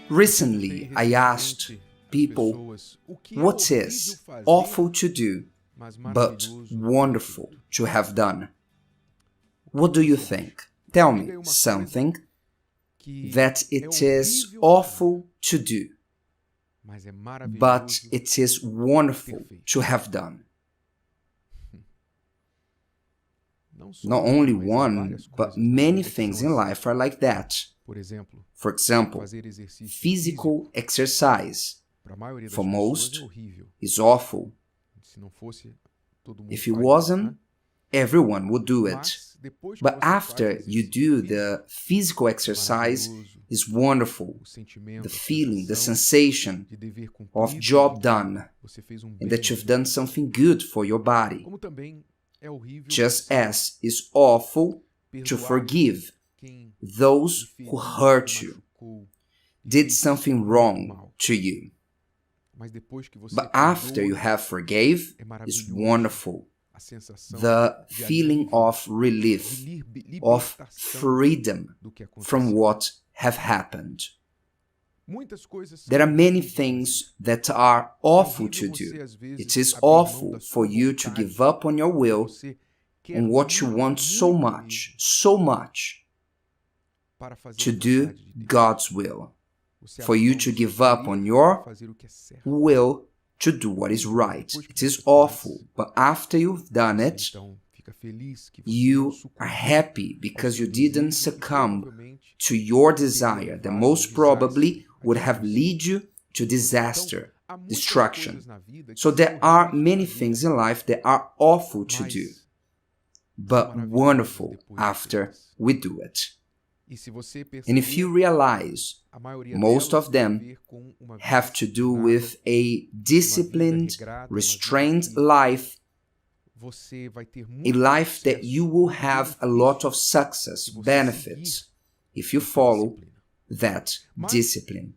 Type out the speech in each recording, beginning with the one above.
Recently, I asked people what is awful to do, but wonderful to have done. What do you think? Tell me something that it is awful to do, but it is wonderful to have done. Not only one, but many things in life are like that. For example, physical exercise, for most, is awful. If it wasn't, everyone would do it. But after you do the physical exercise, it's wonderful. The feeling, the sensation of job done, and that you've done something good for your body. Just as it's awful to forgive those who hurt you, did something wrong to you. But after you have forgave, it's wonderful. The feeling of relief, of freedom from what have happened. There are many things that are awful to do. It is awful for you to give up on your will, on what you want so much, to do God's will. For you to give up on your will to do what is right. It is awful, but after you've done it, you are happy because you didn't succumb to your desire that most probably would have led you to disaster, destruction. So there are many things in life that are awful to do, but wonderful after we do it. And if you realize, most of them have to do with a disciplined, restrained life, a life that you will have a lot of success, benefits, if you follow that discipline.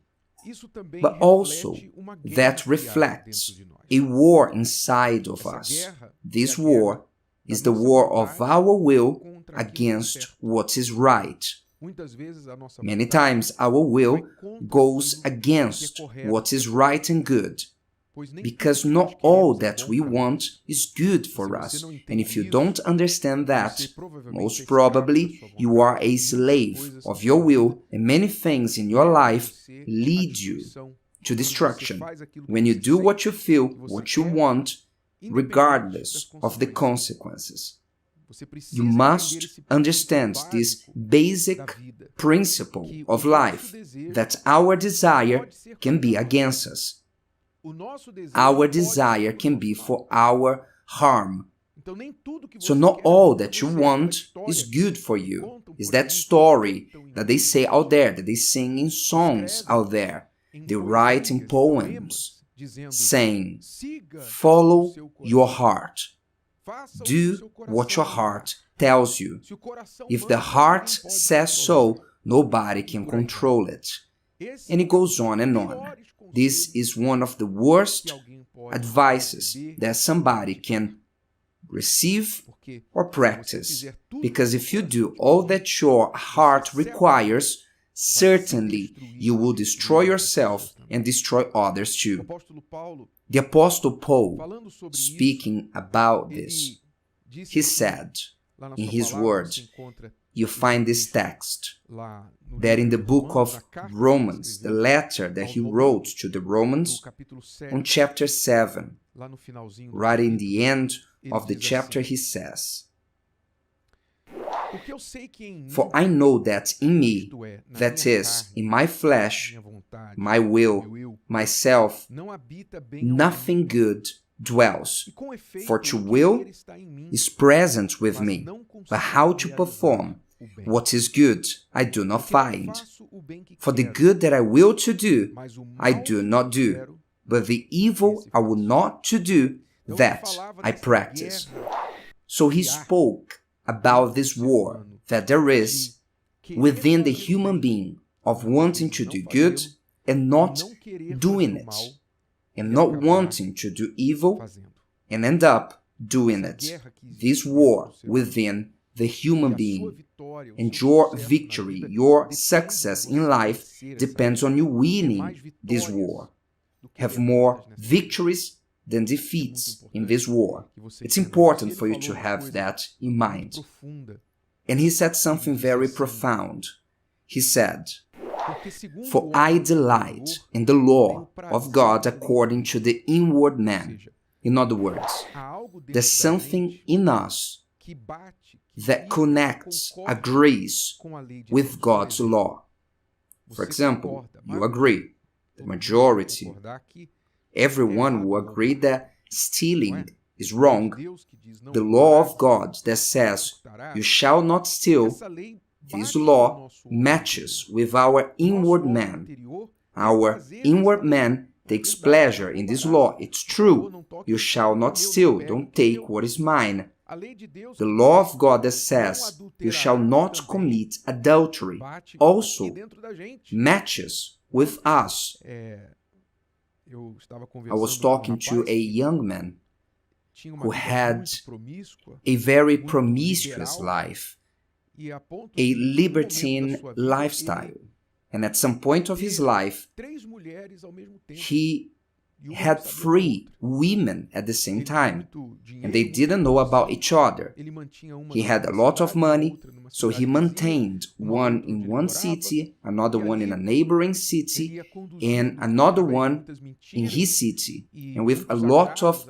But also, that reflects a war inside of us. This war is the war of our will against what is right. Many times our will goes against what is right and good, because not all that we want is good for us. And if you don't understand that, most probably you are a slave of your will, and many things in your life lead you to destruction when you do what you feel, what you want, regardless of the consequences. You must understand this basic principle of life, that our desire can be against us. Our desire can be for our harm. So not all that you want is good for you. It's that story that they say out there, that they sing in songs out there. They write in poems saying, follow your heart. Do what your heart tells you. If the heart says so, nobody can control it. And it goes on and on. This is one of the worst advices that somebody can receive or practice. Because if you do all that your heart requires, certainly you will destroy yourself and destroy others too. The Apostle Paul, speaking about this, he said in his words, you find this text, that in the book of Romans, the letter that he wrote to the Romans, on chapter 7, right in the end of the chapter he says, for I know that in me, that is, in my flesh, my will, myself, nothing good dwells. For to will is present with me, but how to perform what is good I do not find. For the good that I will to do, I do not do, but the evil I will not to do, that I practice. So he spoke about this war that there is within the human being of wanting to do good and not doing it, and not wanting to do evil and end up doing it. This war within the human being And your victory, your success in life depends on you winning this war. Have more victories than defeats in this war. It's important for you to have that in mind. And he said something very profound. He said, "For I delight in the law of God according to the inward man." In other words, there's something in us that connects, agrees with God's law. For example, you agree, the majority, everyone will agree that stealing is wrong. The law of God that says, "You shall not steal," this law matches with our inward man. Our inward man takes pleasure in this law. It's true. You shall not steal. Don't take what is mine. The law of God that says, "You shall not commit adultery," also matches with us. I was talking to a young man who had a very promiscuous life, a libertine lifestyle. And at some point of his life, he had 3 women at the same time, and they didn't know about each other. He had a lot of money, so he maintained one in one city, another one in a neighboring city, and another one in his city. And with a lot of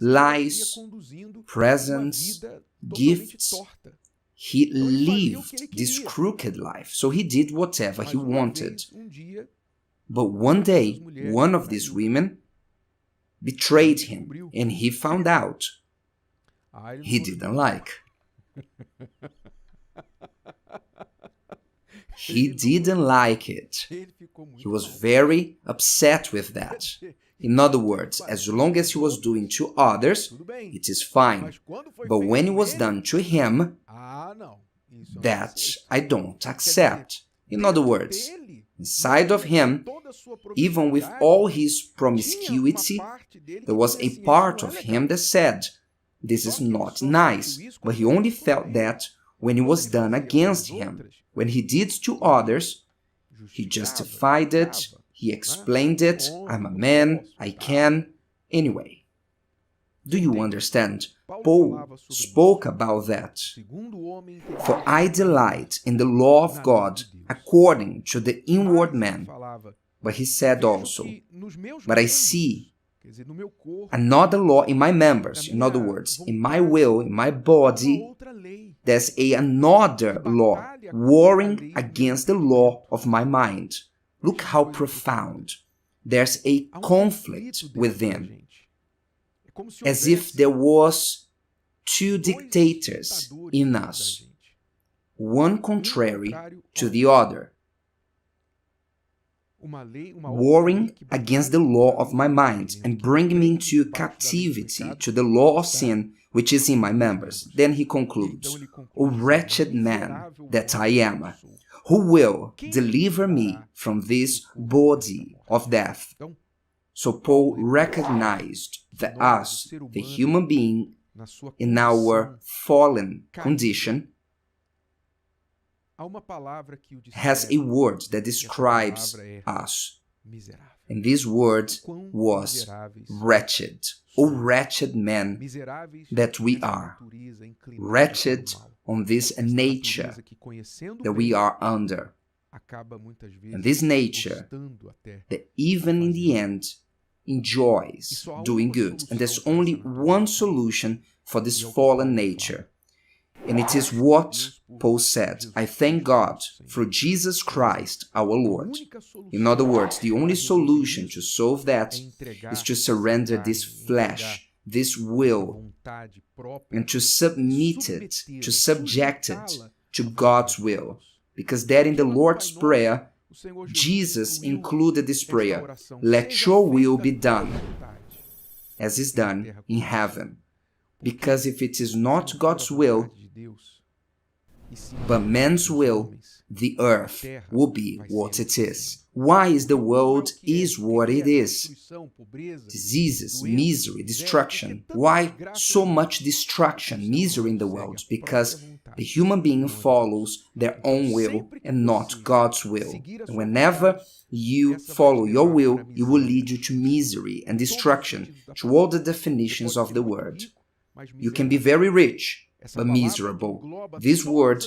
lies, presents, gifts, he lived this crooked life. So he did whatever he wanted. But one day, one of these women betrayed him, and he found out. He didn't like. He didn't like it. He was very upset with that. In other words, as long as he was doing to others, it is fine. But when it was done to him, that I don't accept. In other words, inside of him, even with all his promiscuity, there was a part of him that said, "This is not nice," but he only felt that when it was done against him. When he did to others, he justified it, he explained it, "I'm a man, I can." Anyway, do you understand? Paul spoke about that. "For I delight in the law of God according to the inward man." But he said also, "But I see another law in my members." In other words, in my will, in my body, there's another law warring against the law of my mind. Look how profound. There's a conflict within. As if there was 2 dictators in us, one contrary to the other, warring against the law of my mind and bringing me into captivity to the law of sin which is in my members. Then he concludes, "O wretched man that I am, who will deliver me from this body of death?" So Paul recognized that us, the human being, in our fallen condition, has a word that describes us. And this word was wretched. O wretched man that we are. Wretched on this nature that we are under. And this nature that even in the end enjoys doing good. And there's only one solution for this fallen nature. And it is what Paul said, "I thank God through Jesus Christ our Lord." In other words, the only solution to solve that is to surrender this flesh, this will, and to submit it, to subject it to God's will. Because that in the Lord's Prayer, Jesus included this prayer, "Let your will be done, as is done in heaven." Because if it is not God's will, but man's will, the earth will be what it is. Why is the world is what it is? Diseases, misery, destruction. Why so much destruction, misery in the world? Because the human being follows their own will and not God's will. And whenever you follow your will, it will lead you to misery and destruction, to all the definitions of the word. You can be very rich, but miserable. This word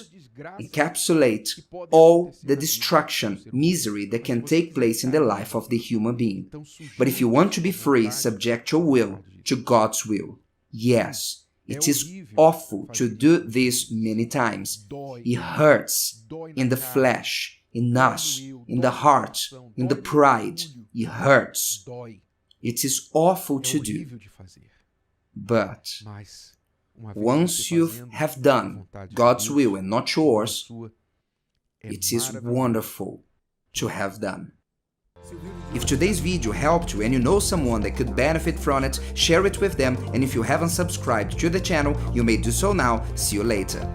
encapsulates all the destruction, misery that can take place in the life of the human being. But if you want to be free, subject your will to God's will. Yes, it is awful to do this many times. It hurts in the flesh, in us, in the heart, in the pride. It hurts. It is awful to do. But once you have done God's will and not yours, it is wonderful to have done. If today's video helped you and you know someone that could benefit from it, share it with them, and if you haven't subscribed to the channel, you may do so now. See you later.